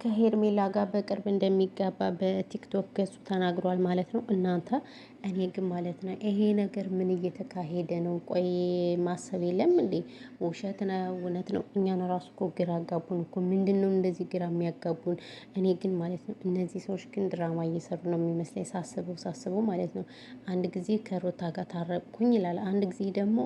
ከሄርሜላ ጋር በቅርብ እንደሚጋባ በቲክቶክ ገጹ ተናግሯል ማለት ነው። እናንተ እኔ ግን ማለት ነው ይሄ ነገር ምን እየተካሄደ ነው? ቆይ ማሰብ የለም እንዴ? ውሸት ነው እውነት ነው? እኛን ራሱ እኮ ግራ አጋቡን እኮ። ምንድነው እንደዚህ ግራ የሚያጋቡን? እኔ ግን ማለት ነው እነዚህ ሰዎች ግን ድራማ እየሰሩ ነው የሚመስለኝ ሳስበው ማለት ነው። አንድ ጊዜ ከሮታ ጋር ታረቅኩኝ ይላል፣ አንድ ጊዜ ደግሞ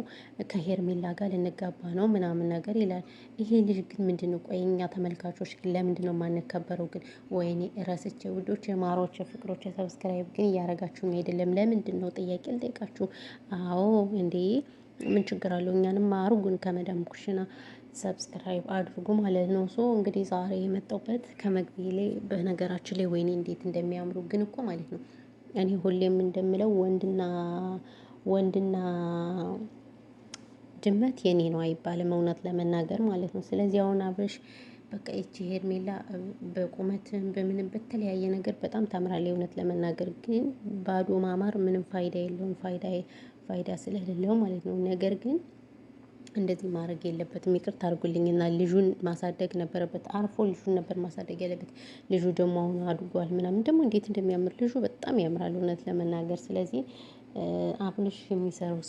ከሄርሜላ ጋር ልንጋባ ነው ምናምን ነገር ይላል። ይሄ ልጅ ግን ምንድነው? ቆይ እኛ ተመልካቾች ግን ለምንድነው የማንከበረው ግን? ወይኔ እረስቼ ውዶች፣ የማሮች ፍቅሮች፣ ሰብስክራይብ ግን እያረጋችሁ አይደለም? ለምንድን ነው? ጥያቄ ልጠይቃችሁ። አዎ እንዴ ምን ችግር አለው? እኛንም አርጉን ከመዳም ኩሽና ሰብስክራይብ አድርጉ ማለት ነው። ሶ እንግዲህ ዛሬ የመጣሁበት ከመግቢያ ላይ በነገራችን ላይ ወይኔ እንዴት እንደሚያምሩ ግን እኮ ማለት ነው። እኔ ሁሌም እንደምለው ወንድና ድመት የኔ ነው አይባልም፣ እውነት ለመናገር ማለት ነው። ስለዚህ አሁን አብርሽ በቃ ይቺ ሄርሜላ በቁመትም በምንም በተለያየ ነገር በጣም ታምራለች። እውነት ለመናገር ግን ባዶ ማማር ምንም ፋይዳ የለውም፣ ፋይዳ ስለሌለው ማለት ነው። ነገር ግን እንደዚህ ማድረግ የለበትም። ይቅርታ አድርጉልኝና ልጁን ማሳደግ ነበረበት። አርፎ ልጁን ነበር ማሳደግ ያለበት። ልጁ ደግሞ አሁን አድጓል ምናምን ደግሞ እንዴት እንደሚያምር ልጁ በጣም ያምራል እውነት ለመናገር። ስለዚህ አብርሽ የሚሰራው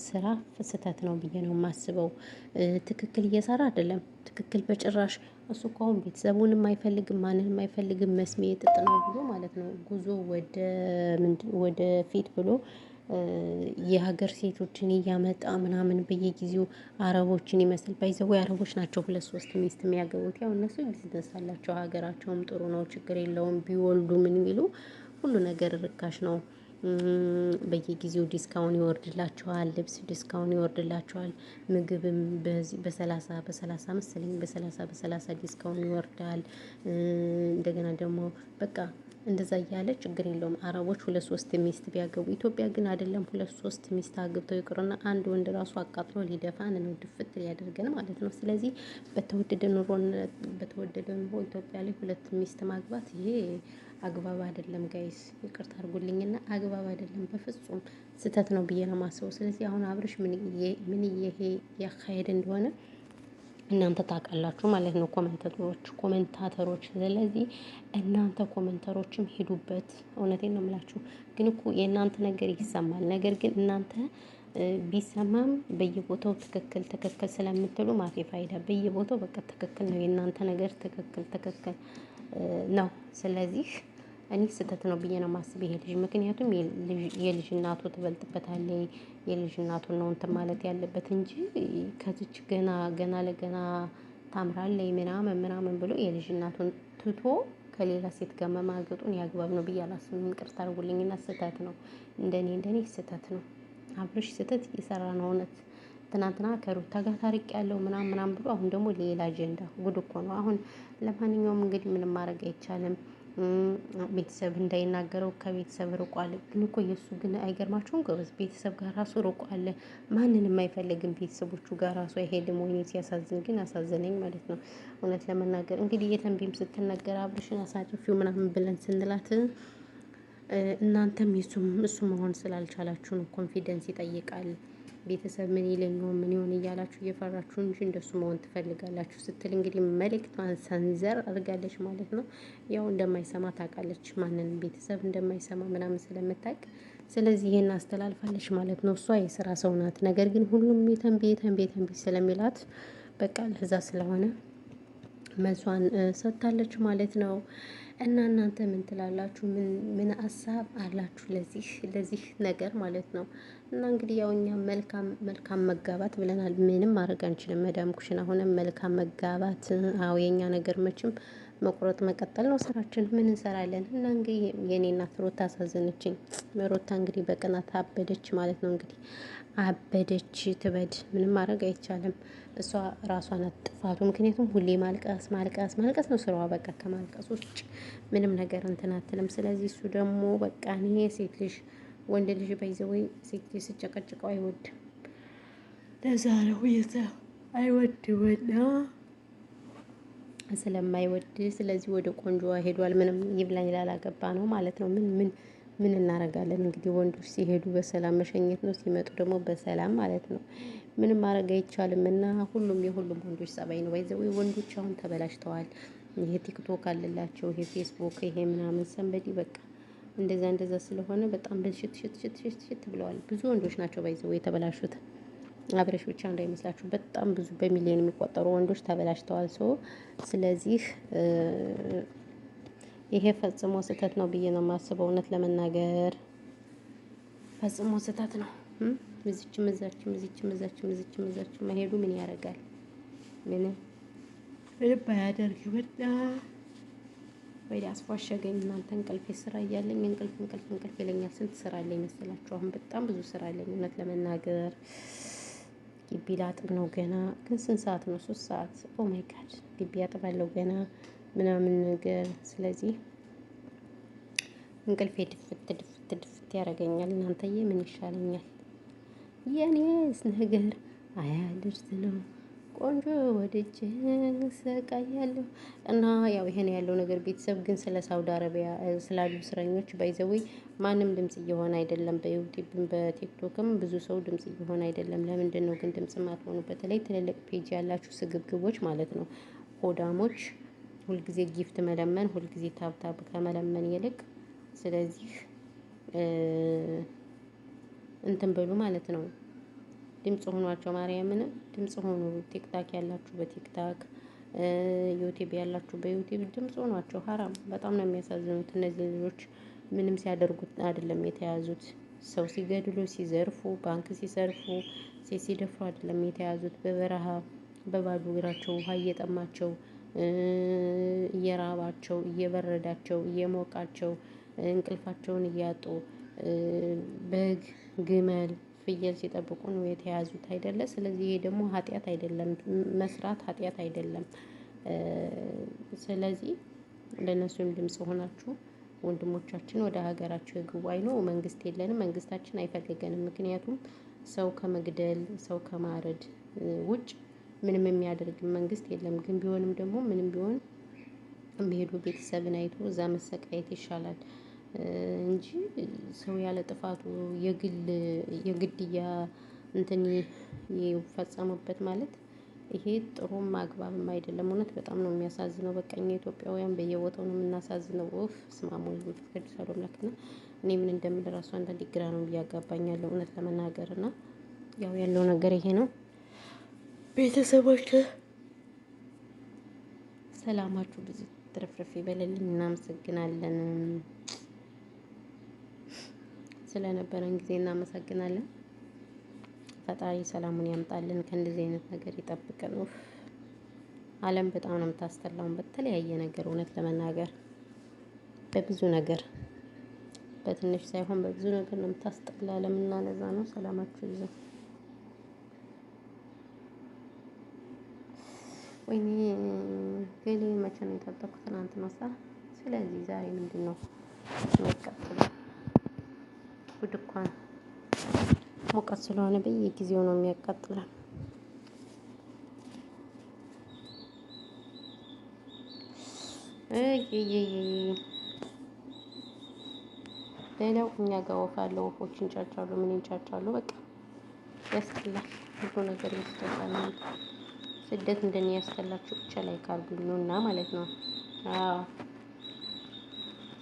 ስራ ስህተት ነው ብዬ ነው የማስበው። ትክክል እየሰራ አይደለም። ትክክል በጭራሽ። እሱ እኮ አሁን ቤተሰቡንም አይፈልግም ማንንም አይፈልግም። መስሜ ጥጥ ነው ብሎ ማለት ነው ጉዞ ወደ ፊት ብሎ የሀገር ሴቶችን እያመጣ ምናምን በየጊዜው አረቦችን ይመስል ባይዘው አረቦች ናቸው ሁለት ሶስት ሚስት የሚያገቡት። ያው እነሱ ቢዝነስ አላቸው፣ ሀገራቸውም ጥሩ ነው፣ ችግር የለውም። ቢወልዱ ምን ቢሉ ሁሉ ነገር ርካሽ ነው። በየጊዜው ዲስካውን ይወርድላቸዋል፣ ልብስ ዲስካውን ይወርድላቸዋል፣ ምግብም በዚህ በሰላሳ መሰለኝ በሰላሳ ዲስካውን ይወርዳል። እንደገና ደግሞ በቃ እንደዛ እያለ ችግር የለውም። አረቦች ሁለት ሶስት ሚስት ቢያገቡ፣ ኢትዮጵያ ግን አይደለም ሁለት ሶስት ሚስት አግብተው ይቅሩና አንድ ወንድ ራሱ አቃጥሎ ሊደፋን ነው፣ ድፍት ሊያደርገን ማለት ነው። ስለዚህ በተወደደ ኑሮ ኢትዮጵያ ላይ ሁለት ሚስት ማግባት ይሄ አግባብ አይደለም ጋይስ፣ ይቅርታ አድርጉልኝና አግባብ አይደለም በፍጹም፣ ስህተት ነው ብዬ ነው የማስበው። ስለዚህ አሁን አብርሽ ምን ይሄ ያካሄድ እንደሆነ እናንተ ታውቃላችሁ ማለት ነው፣ ኮሜንታተሮች። ስለዚህ እናንተ ኮሜንተሮችም ሄዱበት። እውነቴን ነው የምላችሁ። ግን እኮ የእናንተ ነገር ይሰማል። ነገር ግን እናንተ ቢሰማም በየቦታው ትክክል ስለምትሉ ማፊ ፋይዳ። በየቦታው በቃ ትክክል ነው የእናንተ ነገር፣ ትክክል ነው። ስለዚህ እኔ ስህተት ነው ብዬ ነው የማስብ ይሄ ልጅ። ምክንያቱም የልጅ እናቱ ትበልጥበታለች። የልጅ እናቱን ነው እንትን ማለት ያለበት እንጂ ከዚች ገና ለገና ታምራለች ምናምን ብሎ የልጅ እናቱን ትቶ ከሌላ ሴት ጋር መማገጡን ያግባብ ነው ብዬ አላስብም። ይቅርታ አድርጉልኝና ስህተት ነው። እንደኔ ስህተት ነው። አብርሽ ስህተት እየሰራ ነው እውነት። ትናንትና ከሩታ ጋር ታርቅ ያለው ምናምን ብሎ አሁን ደግሞ ሌላ አጀንዳ። ጉድ እኮ ነው አሁን። ለማንኛውም እንግዲህ ምንም ማድረግ አይቻልም። ቤተሰብ እንዳይናገረው ከቤተሰብ ርቋል። ግን እኮ የእሱ ግን አይገርማችሁም ጎበዝ? ቤተሰብ ጋር ራሱ ርቋል። ማንንም አይፈልግም። ቤተሰቦቹ ጋር ራሱ አይሄድም። ወይኔ ሲያሳዝን፣ ግን አሳዘነኝ ማለት ነው እውነት ለመናገር። እንግዲህ የተንቢም ስትነገር አብርሽን አሳጭፊው ምናምን ብለን ስንላት እናንተም እሱ መሆን ስላልቻላችሁ ነው። ኮንፊደንስ ይጠይቃል። ቤተሰብ ምን ይለኛው ምን ይሆን እያላችሁ እየፈራችሁ እንጂ እንደሱ መሆን ትፈልጋላችሁ ስትል እንግዲህ መልእክቷን ሰንዘር አድርጋለች ማለት ነው። ያው እንደማይሰማ ታውቃለች፣ ማንንም ቤተሰብ እንደማይሰማ ምናምን ስለምታውቅ ስለዚህ ይሄን አስተላልፋለች ማለት ነው። እሷ የስራ ሰው ናት። ነገር ግን ሁሉም የተንቢ ስለሚላት በቃ ለዛ ስለሆነ መልሷን ሰጥታለች ማለት ነው። እና እናንተ ምን ትላላችሁ? ምን ሀሳብ አላችሁ ለዚህ ነገር ማለት ነው? እና እንግዲህ ያው እኛ መልካም መጋባት ብለናል። ምንም ማድረግ አንችልም። መዳም ኩሽን አሁንም መልካም መጋባት። አዎ የኛ ነገር መቼም መቁረጥ መቀጠል ነው ስራችን። ምን እንሰራለን? እና እንግዲህ የኔ እናት ሮታ አሳዘነችኝ። ሮታ እንግዲህ በቅናት አበደች ማለት ነው። እንግዲህ አበደች ትበድ። ምንም ማድረግ አይቻልም። እሷ ራሷ ናት ጥፋቱ። ምክንያቱም ሁሌ ማልቀስ ነው ስራዋ። በቃ ከማልቀስ ውጭ ምንም ነገር እንትን አትልም። ስለዚህ እሱ ደግሞ በቃ እኔ ሴት ልጅ ወንድ ልጅ ባይዘወይ ሴት ልጅ ስጨቀጭቀው አይወድም። ለዛ ነው አይወድምና ስለማይወድ ስለዚህ ወደ ቆንጆዋ ሄዷል። ምንም ይብላኝ ላላገባ ነው ማለት ነው። ምን እናደርጋለን እንግዲህ ወንዶች ሲሄዱ በሰላም መሸኘት ነው፣ ሲመጡ ደግሞ በሰላም ማለት ነው። ምንም ማድረግ አይቻልም። እና የሁሉም ወንዶች ጸባይ ነው። ባይዘው ወንዶች አሁን ተበላሽተዋል። ይሄ ቲክቶክ አለላቸው፣ ይሄ ፌስቡክ፣ ይሄ ምናምን ሰንበዲ በቃ እንደዛ ስለሆነ በጣም ሽት ብለዋል። ብዙ ወንዶች ናቸው ባይዘው የተበላሹት። አብረሽ ብቻ እንዳይመስላችሁ በጣም ብዙ በሚሊዮን የሚቆጠሩ ወንዶች ተበላሽተዋል። ስለዚህ ይሄ ፈጽሞ ስህተት ነው ብዬ ነው የማስበው። እውነት ለመናገር ፈጽሞ ስህተት ነው። እዚችም መሄዱ ምን ያደርጋል? ምንም አያደርግ። ወይ አስፏሸገኝ እናንተ። እንቅልፌ ስራ እያለኝ እንቅልፍ ይለኛል። ስንት ስራ አለኝ መሰላችሁ? አሁን በጣም ብዙ ስራ አለኝ እውነት ለመናገር። ግቢ ላጥብ ነው ገና። ግን ስንት ሰዓት ነው? 3 ሰዓት። ኦ ማይ ጋድ ግቢ አጥባለሁ ገና ምናምን ነገር። ስለዚህ እንቅልፌ ድፍት ያደርገኛል። እናንተዬ ምን ይሻለኛል? የኔስ ነገር አያድርስ ነው ቆንጆ ወድጄ ሰቃያለሁ። እና ያው ይሄን ያለው ነገር ቤተሰብ ግን ስለ ሳውዲ አረቢያ ስላሉ እስረኞች ባይዘወይ ማንም ድምጽ እየሆነ አይደለም። በዩቲዩብም በቲክቶክም ብዙ ሰው ድምጽ እየሆነ አይደለም። ለምንድን ነው ግን ድምጽ ማትሆኑ? በተለይ ትልልቅ ፔጅ ያላችሁ ስግብግቦች ማለት ነው፣ ሆዳሞች፣ ሁልጊዜ ጊፍት መለመን፣ ሁልጊዜ ታብታብ ከመለመን ይልቅ ስለዚህ እንትን በሉ ማለት ነው። ድምጽ ሆኗቸው ማርያምን ድምጽ ሆኑ። ቲክታክ ያላችሁ በቲክታክ ዩቲዩብ ያላችሁ በዩቲዩብ ድምጽ ሆኗቸው። ሀራም በጣም ነው የሚያሳዝኑት እነዚህ ልጆች። ምንም ሲያደርጉት አይደለም የተያዙት። ሰው ሲገድሉ፣ ሲዘርፉ፣ ባንክ ሲሰርፉ፣ ሴት ሲደፍሩ አይደለም የተያዙት። በበረሃ በባዶ እግራቸው ውሃ እየጠማቸው እየራባቸው እየበረዳቸው እየሞቃቸው እንቅልፋቸውን እያጡ በግ ግመል ፍየል ሲጠብቁ ነው የተያዙት አይደለ? ስለዚህ ይሄ ደግሞ ኃጢአት አይደለም፣ መስራት ኃጢአት አይደለም። ስለዚህ ለእነሱም ድምጽ ሆናችሁ ወንድሞቻችን ወደ ሀገራቸው ይግቡ። አይኖ መንግስት የለንም፣ መንግስታችን አይፈልገንም። ምክንያቱም ሰው ከመግደል ሰው ከማረድ ውጭ ምንም የሚያደርግ መንግስት የለም። ግን ቢሆንም ደግሞ ምንም ቢሆን የሚሄዱ ቤተሰብን አይቶ እዛ መሰቃየት ይሻላል እንጂ ሰው ያለ ጥፋቱ የግድያ እንትን ይፈጸሙበት ማለት ይሄ ጥሩም አግባብም አይደለም። እውነት በጣም ነው የሚያሳዝነው። በቃ እኛ ኢትዮጵያውያን በየቦታው ነው የምናሳዝነው። ኦፍ ስማሙ ቅዱስ አምላክና እኔ ምን እንደምል ራሱ አንዳንዴ ግራ ነው እያጋባኛለሁ እውነት ለመናገር እና ያው ያለው ነገር ይሄ ነው። ቤተሰቦች ሰላማችሁ ብዙ ትርፍርፍ ይበልልኝ። እናመሰግናለን። ስለነበረን ጊዜ እናመሰግናለን። ፈጣሪ ሰላሙን ያምጣልን፣ ከእንደዚህ አይነት ነገር ይጠብቀን። ዓለም በጣም ነው የምታስጠላውን በተለያየ ነገር እውነት ለመናገር በብዙ ነገር በትንሽ ሳይሆን በብዙ ነገር ነው የምታስጠላ ዓለም እና ለዛ ነው። ሰላማችሁ ይብዛ። ወይኔ ገሌ መቼ ነው የታጠብኩት? ትናንት መሳ። ስለዚህ ዛሬ ምንድን ነው የሚያቃጥለው? ጉድ እኮ ነው። ሙቀት ስለሆነ በየጊዜው ነው የሚያቃጥለው። ሌላው እኛ ጋር ወፍ አለ። ወፎች እንጫጫሉ፣ ምን እንጫጫሉ። በቃ ያስጠላል። ሁሉ ነገር ያስጠላል። ስደት እንደኔ ያስጠላችሁ ብቻ ላይ ካርጉኝ ነው እና ማለት ነው። አዎ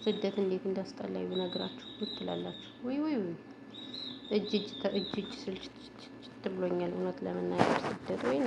ስደት እንዴት እንዳስጠላኝ ብነግራችሁ ትላላችሁ። ወይ እጅ ስልችት ብሎኛል እውነት ለመናገር ስደት ወይ